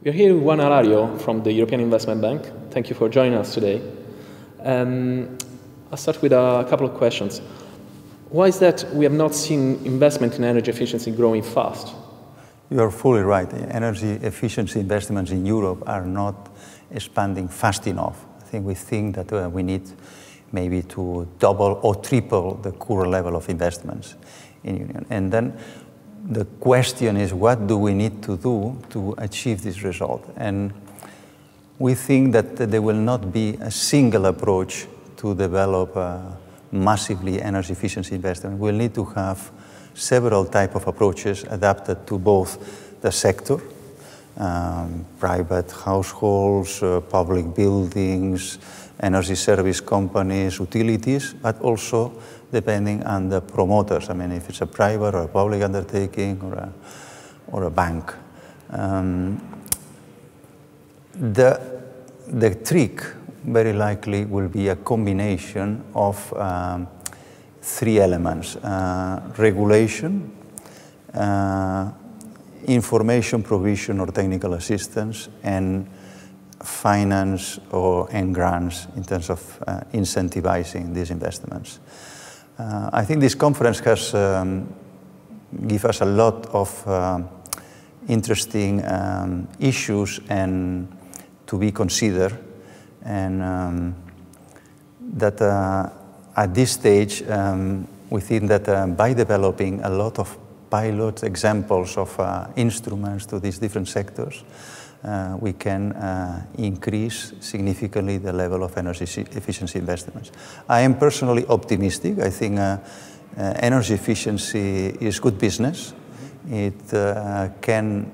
We're here with Juan Alario from the European Investment Bank. Thank you for joining us today. I'll start with a couple of questions. Why is that we have not seen investment in energy efficiency growing fast? You're fully right. Energy efficiency investments in Europe are not expanding fast enough. We think that we need maybe to double or triple the current level of investments in Union. And then the question is, what do we need to do to achieve this result? And we think that there will not be a single approach to develop massively energy efficiency investment. We'll need to have several types of approaches adapted to both the sector, private households, public buildings, energy service companies, utilities, but also depending on the promoters. If it's a private or a public undertaking or a bank. The trick very likely will be a combination of three elements: regulation, information provision or technical assistance, and finance and grants in terms of incentivizing these investments. I think this conference has given us a lot of interesting issues and to be considered, and that at this stage we think that by developing a lot of pilot examples of instruments to these different sectors, we can increase significantly the level of energy efficiency investments. I am personally optimistic. I think energy efficiency is good business. It can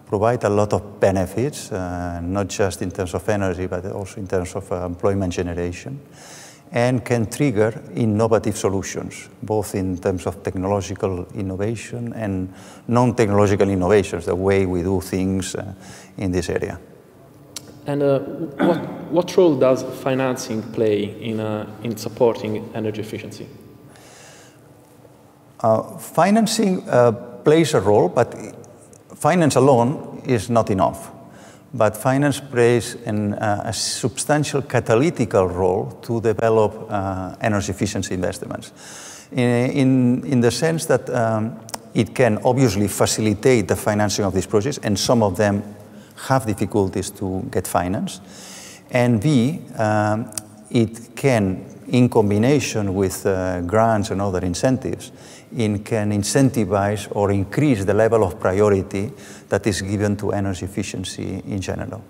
provide a lot of benefits, not just in terms of energy, but also in terms of employment generation, and can trigger innovative solutions, both in terms of technological innovation and non-technological innovations, the way we do things in this area. And what role does financing play in supporting energy efficiency? Financing plays a role, but finance alone is not enough. But finance plays a substantial catalytic role to develop energy efficiency investments, in the sense that it can obviously facilitate the financing of these projects, and some of them have difficulties to get finance. And B, it can, in combination with grants and other incentives, it can incentivize or increase the level of priority that is given to energy efficiency in general.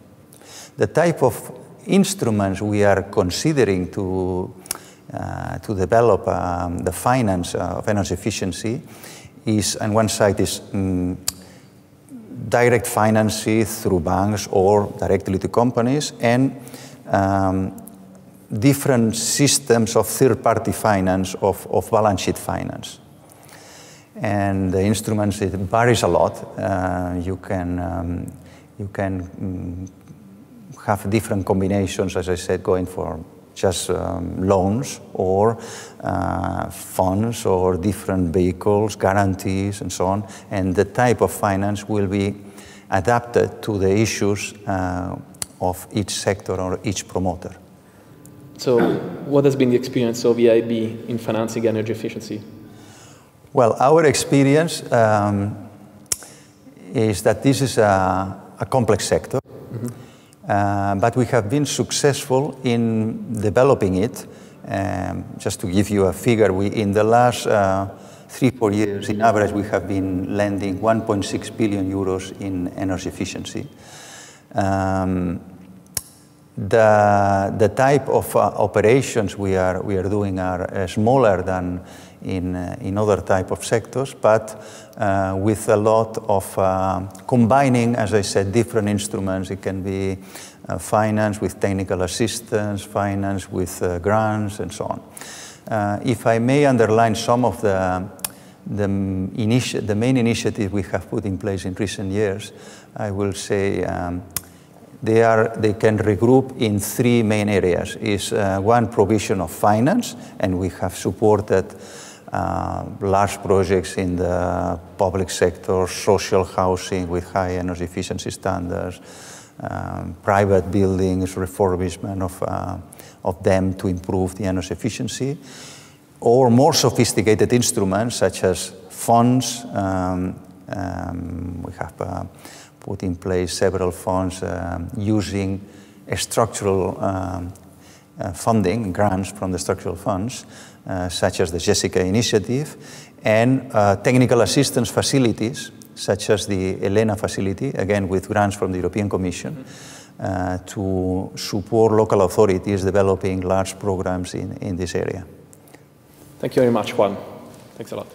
The type of instruments we are considering to develop the finance of energy efficiency is, on one side, is direct financing through banks or directly to companies, and different systems of third-party finance, of balance sheet finance. And the instruments, it varies a lot. You can have different combinations, as I said, going for just loans or funds or different vehicles, guarantees, and so on. And the type of finance will be adapted to the issues of each sector or each promoter. So what has been the experience of EIB in financing energy efficiency? Well, our experience is that this is a complex sector, but we have been successful in developing it. Just to give you a figure, in the last 3-4 years, in average, we have been lending 1.6 billion euros in energy efficiency. The type of operations we are doing are smaller than in other type of sectors, but with a lot of combining, as I said, different instruments. It can be finance with technical assistance, finance with grants, and so on. If I may underline some of the main initiatives we have put in place in recent years, I will say they can regroup in 3 main areas. One, provision of finance, and we have supported large projects in the public sector, social housing with high energy efficiency standards, private buildings, refurbishment of them to improve the energy efficiency, or more sophisticated instruments such as funds. We have put in place several funds using a structural funding, grants from the structural funds, such as the Jessica initiative, and technical assistance facilities, such as the ELENA facility, again with grants from the European Commission, to support local authorities developing large programs in this area. Thank you very much, Juan. Thanks a lot.